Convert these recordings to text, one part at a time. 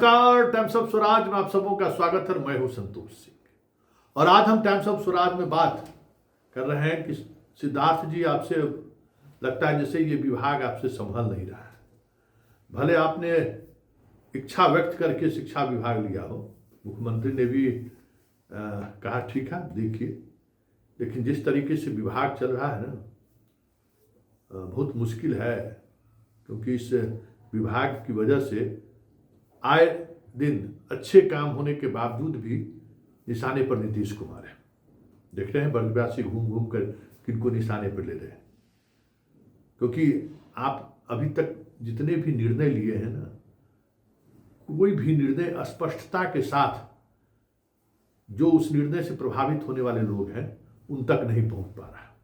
नमस्कार। Times of Swaraj में आप सबों का स्वागत है। मैं हूं संतोष सिंह और आज हम टाइम्स ऑफ स्वराज में बात कर रहे हैं कि सिद्धार्थ जी, आपसे लगता है जैसे ये विभाग आपसे संभल नहीं रहा है। भले आपने इच्छा व्यक्त करके शिक्षा विभाग लिया हो, मुख्यमंत्री ने भी कहा ठीक है देखिए, लेकिन जिस तरीके से विभाग चल रहा है ना, बहुत मुश्किल है। क्योंकि इस विभाग की वजह से आए दिन अच्छे काम होने के बावजूद भी निशाने पर नीतीश कुमार है। देख रहे हैं बर्गव्यासी घूम घूम कर किनको निशाने पर ले रहे हैं। क्योंकि आप अभी तक जितने भी निर्णय लिए हैं ना, कोई भी निर्णय स्पष्टता के साथ जो उस निर्णय से प्रभावित होने वाले लोग हैं उन तक नहीं पहुंच पा रहा।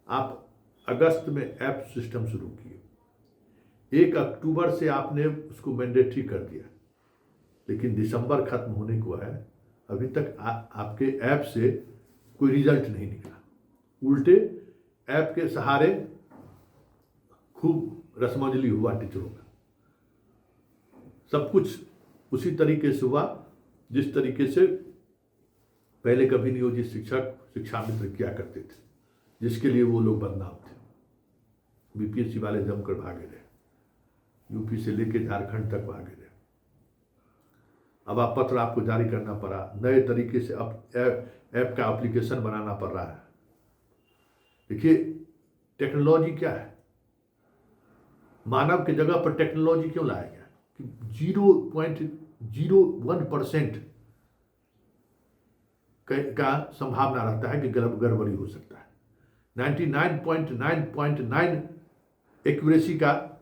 आप अगस्त में ऐप सिस्टम शुरू किए, 1 अक्टूबर से आपने उसको मैंडेटरी कर दिया, लेकिन दिसंबर खत्म होने को है, अभी तक आपके ऐप से कोई रिजल्ट नहीं निकला। उल्टे ऐप के सहारे खूब रसमंजली हुआ टीचरों का। सब कुछ उसी तरीके से हुआ जिस तरीके से पहले कभी नियोजित शिक्षक शिक्षा मित्र किया करते थे, जिसके लिए वो लोग बदनाम थे। बीपीएससी वाले जमकर भागे रहे, यूपी से लेके झारखंड तक भागे रहे। अब आप पत्र आपको जारी करना पड़ा, नए तरीके से अब ऐप का एप्लीकेशन बनाना पड़ रहा है। देखिए टेक्नोलॉजी क्या है, मानव की जगह पर टेक्नोलॉजी क्यों लाया गया कि 0.01% का संभावना रहता है कि गड़बड़ी हो सकता है। 99.9.9 एक्यूरेसी का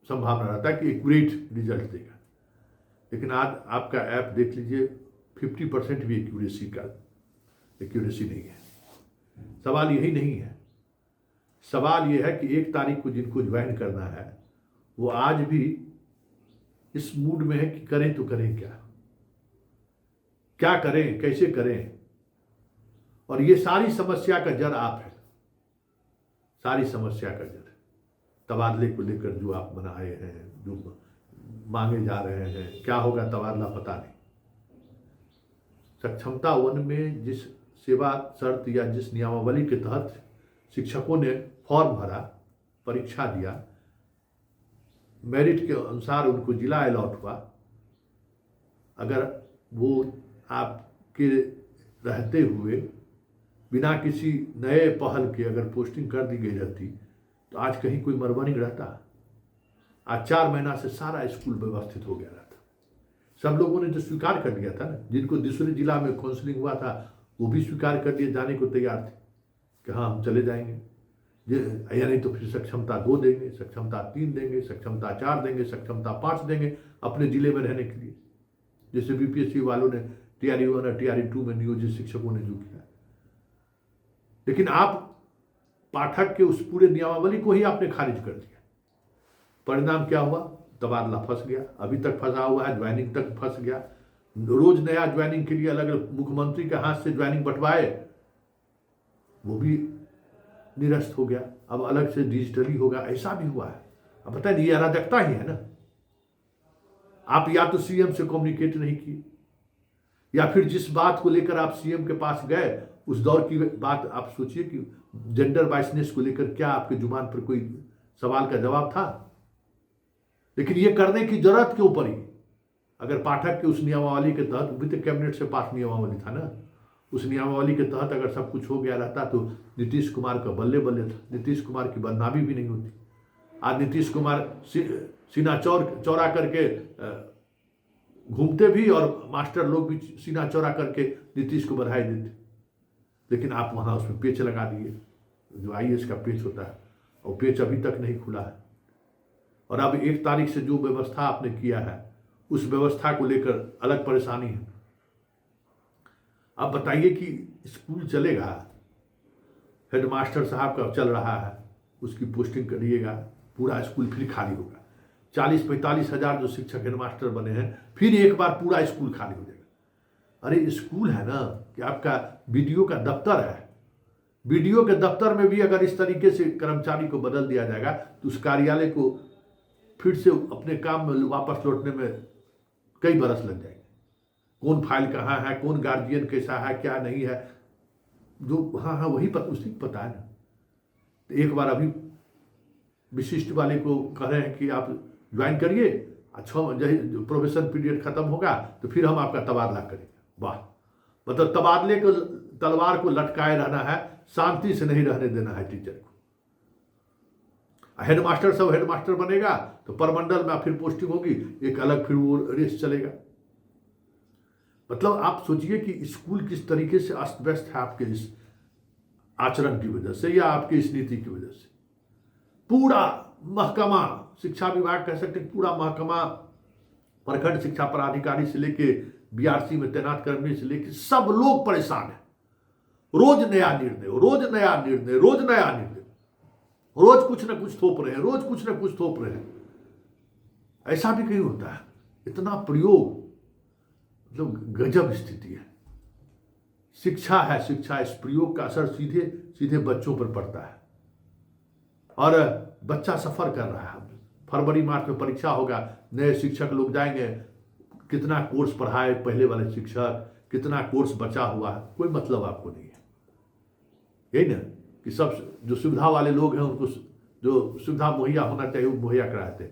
संभावना रहता है कि एक्यूरेट रिजल्ट देगा। लेकिन आज आपका ऐप देख लीजिए, 50% भी एक्यूरेसी नहीं है। सवाल यही नहीं है, सवाल यह है कि 1 तारीख को जिनको ज्वाइन करना है वो आज भी इस मूड में है कि करें तो करें क्या करें, कैसे करें। और ये सारी समस्या का जड़ आप है, सारी समस्या का जड़ तबादले को लेकर जो आप बनाए हैं, जो मांगे जा रहे हैं, क्या होगा तबादला पता नहीं। सक्षमता 1 में जिस सेवा शर्त या जिस नियमावली के तहत शिक्षकों ने फॉर्म भरा, परीक्षा दिया, मेरिट के अनुसार उनको जिला अलॉट हुआ, अगर वो आपके रहते हुए बिना किसी नए पहल के अगर पोस्टिंग कर दी गई रहती तो आज कहीं कोई मरमरिंग रहता। आज 4 महीना से सारा स्कूल व्यवस्थित हो गया रहता। सब लोगों ने जो स्वीकार कर लिया था ना, जिनको दूसरे जिला में काउंसलिंग हुआ था वो भी स्वीकार कर लिए, जाने को तैयार थे कि हाँ हम चले जाएंगे, या नहीं तो फिर सक्षमता 2 देंगे, सक्षमता 3 देंगे, सक्षमता 4 देंगे, सक्षमता 5 देंगे अपने जिले में रहने के लिए। जैसे बीपीएससी वालों ने TRE 1 और TRE 2 में नियोजित शिक्षकों ने जो किया। लेकिन आप पाठक के उस पूरे नियमावली को ही आपने खारिज कर दिया। परिणाम क्या हुआ? तबादला फंस गया, अभी तक फंसा हुआ है, ज्वाइनिंग तक फंस गया। रोज नया ज्वाइनिंग के लिए अलग अलग मुख्यमंत्री के हाथ से ज्वाइनिंग बंटवाए, वो भी निरस्त हो गया। अब अलग से डिजिटली होगा, ऐसा भी हुआ है। अब पता नहीं, ये अराजकता ही है ना। आप या तो सीएम से कम्युनिकेट नहीं किए, या फिर जिस बात को लेकर आप सीएम के पास गए उस दौर की बात आप सोचिए कि जेंडर बाइसनेस को लेकर क्या आपके जुबान पर कोई सवाल का जवाब था? लेकिन ये करने की जरूरत क्यों पड़ी? अगर पाठक के उस नियमावली के तहत, भी तो कैबिनेट से पास नियमावली था ना, उस नियमावली के तहत अगर सब कुछ हो गया रहता तो नीतीश कुमार का बल्ले बल्ले था, नीतीश कुमार की बदनामी भी नहीं होती। आज नीतीश कुमार सीना चौड़ा करके घूमते भी और मास्टर लोग भी सीना चौड़ा करके नीतीश को बधाई देते। लेकिन आप वहाँ उसमें पेच लगा दिए, जो IAS का पेच होता है, और पेच अभी तक नहीं खुला है। और अब 1 तारीख से जो व्यवस्था आपने किया है उस व्यवस्था को लेकर अलग परेशानी है। आप बताइए कि स्कूल चलेगा, हेडमास्टर साहब का चल रहा है, उसकी पोस्टिंग करिएगा, पूरा स्कूल फिर खाली होगा। 40-45 हज़ार जो शिक्षक हेडमास्टर बने हैं, फिर एक बार पूरा स्कूल खाली हो जाएगा। अरे स्कूल है ना कि आपका BDO का दफ्तर है, BDO के दफ्तर में भी अगर इस तरीके से कर्मचारी को बदल दिया जाएगा तो उस कार्यालय को फिर से अपने काम में वापस लौटने में कई बरस लग जाएंगे। कौन फाइल कहाँ है, कौन गार्जियन कैसा है, क्या नहीं है, जो हाँ वही उसी को पता है ना। तो एक बार अभी विशिष्ट वाले को कह रहे हैं कि आप ज्वाइन करिए, 6 प्रोबेशन पीरियड खत्म होगा तो फिर हम आपका तबादला करेंगे। वाह, मतलब तबादले को, तलवार को लटकाए रहना है, शांति से नहीं रहने देना है टीचर को। हेडमास्टर सब हेडमास्टर बनेगा तो परमंडल में फिर पोस्टिंग होगी, एक अलग फिर वो रेस चलेगा। मतलब आप सोचिए कि स्कूल किस तरीके से अस्त व्यस्त है आपके इस आचरण की वजह से या आपकी इस नीति की वजह से। पूरा महकमा, शिक्षा विभाग कह सकते हैं, पूरा महकमा, प्रखंड शिक्षा पदाधिकारी से लेके बीआरसी में तैनात कर्मी से लेके सब लोग परेशान हैं। रोज नया निर्णय, रोज नया निर्णय, रोज नया निर्णय, रोज कुछ ना कुछ थोप रहे हैं, रोज कुछ ना कुछ थोप रहे हैं। ऐसा भी कहीं होता है? इतना प्रयोग, मतलब गजब स्थिति है। शिक्षा है शिक्षा, इस प्रयोग का असर सीधे सीधे बच्चों पर पड़ता है और बच्चा सफर कर रहा है। फरवरी मार्च में परीक्षा होगा, नए शिक्षक लोग जाएंगे, कितना कोर्स पढ़ाए पहले वाले शिक्षक, कितना कोर्स बचा हुआ है, कोई मतलब आपको नहीं है। यही ना कि सब जो सुविधा वाले लोग हैं उनको जो सुविधा मुहैया होना चाहिए वो मुहैया कराते।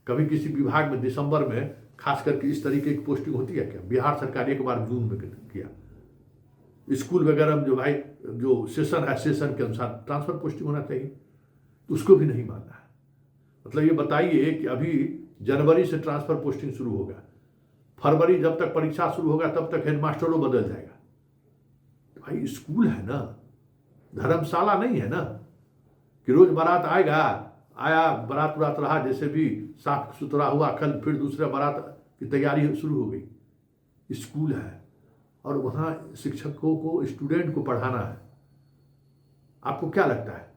कभी किसी विभाग में दिसंबर में खास करके इस तरीके की पोस्टिंग होती है क्या? बिहार सरकार एक बार जून में किया। स्कूल वगैरह में जो भाई जो सेशन है, सेशन के अनुसार ट्रांसफर पोस्टिंग होना चाहिए, उसको भी नहीं मानना है। मतलब ये बताइए कि अभी जनवरी से ट्रांसफर पोस्टिंग शुरू होगा, फरवरी जब तक परीक्षा शुरू होगा तब तक हेडमास्टरों बदल जाएगा। तो भाई स्कूल है ना, धर्मशाला नहीं है ना कि रोज बारात आया बारात उरात रहा, जैसे भी साफ सुथरा हुआ, कल फिर दूसरा बारात की तैयारी शुरू हो गई। स्कूल है और वहाँ शिक्षकों को, स्टूडेंट को पढ़ाना है। आपको क्या लगता है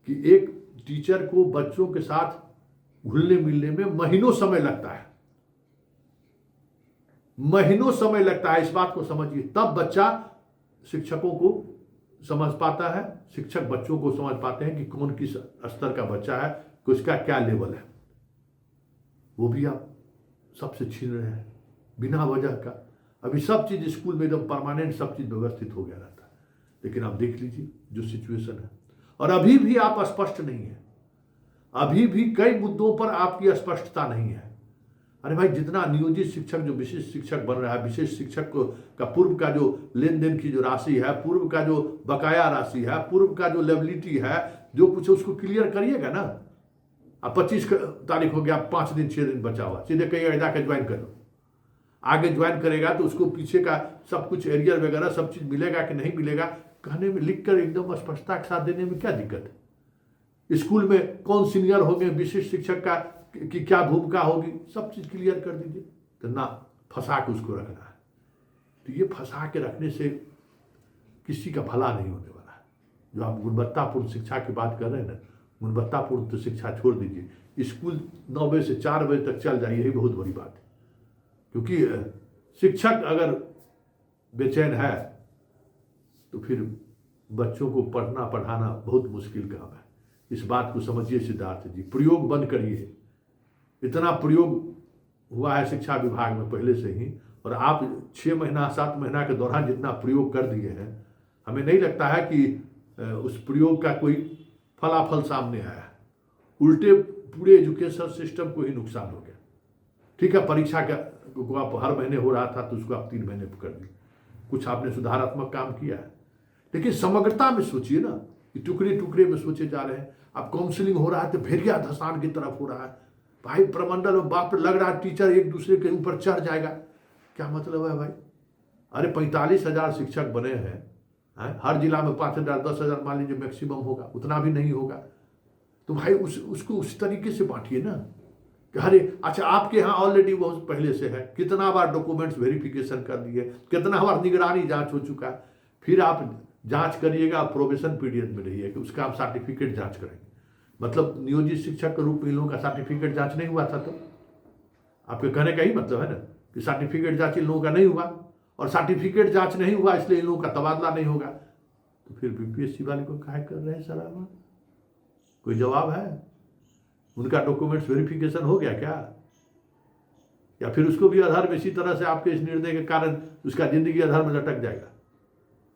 कि एक टीचर को बच्चों के साथ घुलने मिलने में महीनों समय लगता है, महीनों समय लगता है। इस बात को समझिए, तब बच्चा शिक्षकों को समझ पाता है, शिक्षक बच्चों को समझ पाते हैं कि कौन किस स्तर का बच्चा है, कि उसका क्या लेवल है। वो भी आप सबसे छीन रहे हैं बिना वजह का। अभी सब चीज स्कूल में एकदम परमानेंट सब चीज व्यवस्थित हो गया रहता है, लेकिन आप देख लीजिए जो सिचुएशन है। और अभी भी आप स्पष्ट नहीं है, अभी भी कई मुद्दों पर आपकी स्पष्टता नहीं है। अरे भाई, जितना नियोजित शिक्षक जो विशिष्ट शिक्षक बन रहा है, विशेष शिक्षक को का पूर्व का जो लेन देन की जो राशि है, पूर्व का जो बकाया राशि है, पूर्व का जो लायबिलिटी है, जो कुछ उसको क्लियर करिएगा ना। अब 25 तारीख हो गया, 5 दिन 6 दिन बचा हुआ, सीधे कहिएगा जाके ज्वाइन कर लो। आगे ज्वाइन करेगा तो उसको पीछे का सब कुछ एरियर वगैरह सब चीज मिलेगा कि नहीं मिलेगा, कहने में लिख कर एकदम स्पष्टता के साथ देने में क्या दिक्कत है। स्कूल में कौन सीनियर होंगे, विशिष्ट शिक्षक का कि क्या भूमिका होगी, सब चीज क्लियर कर दीजिए। तो ना फंसा के उसको रखना है, तो ये फंसा के रखने से किसी का भला नहीं होने वाला है। जो आप गुणवत्तापूर्ण शिक्षा की बात कर रहे हैं ना, गुणवत्तापूर्ण तो शिक्षा छोड़ दीजिए, स्कूल 9 बजे से 4 बजे तक चल जाए, यही बहुत बड़ी बात है। क्योंकि शिक्षक अगर बेचैन है तो फिर बच्चों को पढ़ना पढ़ाना बहुत मुश्किल काम है। इस बात को समझिए सिद्धार्थ जी, प्रयोग बंद करिए। इतना प्रयोग हुआ है शिक्षा विभाग में पहले से ही, और आप 6 महीना 7 महीना के दौरान जितना प्रयोग कर दिए हैं, हमें नहीं लगता है कि उस प्रयोग का कोई फलाफल सामने आया। उल्टे पूरे एजुकेशन सिस्टम को ही नुकसान हो गया। ठीक है, परीक्षा का को आप हर महीने हो रहा था तो उसको आप 3 महीने कर दी, कुछ आपने सुधारात्मक काम किया है, लेकिन समग्रता में सोचिए ना कि टुकड़े टुकड़े में सोचे जा रहे हैं। अब काउंसलिंग हो रहा है तो भेड़िया धसान की तरफ हो रहा है। भाई प्रमंडल में बाप लग रहा है टीचर एक दूसरे के ऊपर चढ़ जाएगा, क्या मतलब है भाई? अरे 45,000 शिक्षक बने हैं, हर जिला में 5,000 10,000 मान लीजिए मैक्सिमम होगा, उतना भी नहीं होगा। तो भाई उसको उस तरीके से बांटिए ना कि अरे अच्छा आपके यहाँ ऑलरेडी वो पहले से है, कितना बार डॉक्यूमेंट्स वेरिफिकेशन कर दिए, कितना बार निगरानी जांच हो चुका है, फिर आप जांच करिएगा, प्रोबेशन पीरियड में रहिए कि उसका आप सर्टिफिकेट जांच करेंगे। मतलब नियोजित शिक्षक के रूप में इन लोगों का सर्टिफिकेट जांच नहीं हुआ था, तो आपके कहने का ही मतलब है ना कि सर्टिफिकेट जांच इन लोगों का नहीं हुआ, और सर्टिफिकेट जांच नहीं हुआ इसलिए इन लोगों का तबादला नहीं होगा। तो फिर बीपीएससी वाले को काहे कर रहे हैं सलाह? कोई जवाब है? उनका डॉक्यूमेंट्स वेरिफिकेशन हो गया क्या? या फिर उसको भी आधार में इसी तरह से आपके इस निर्णय के कारण उसका जिंदगी आधार में लटक जाएगा?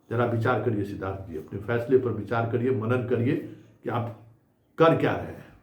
जरा विचार करिए सिद्धार्थ जी, अपने फैसले पर विचार करिए, मनन करिए कि आप कर क्या रहे हैं।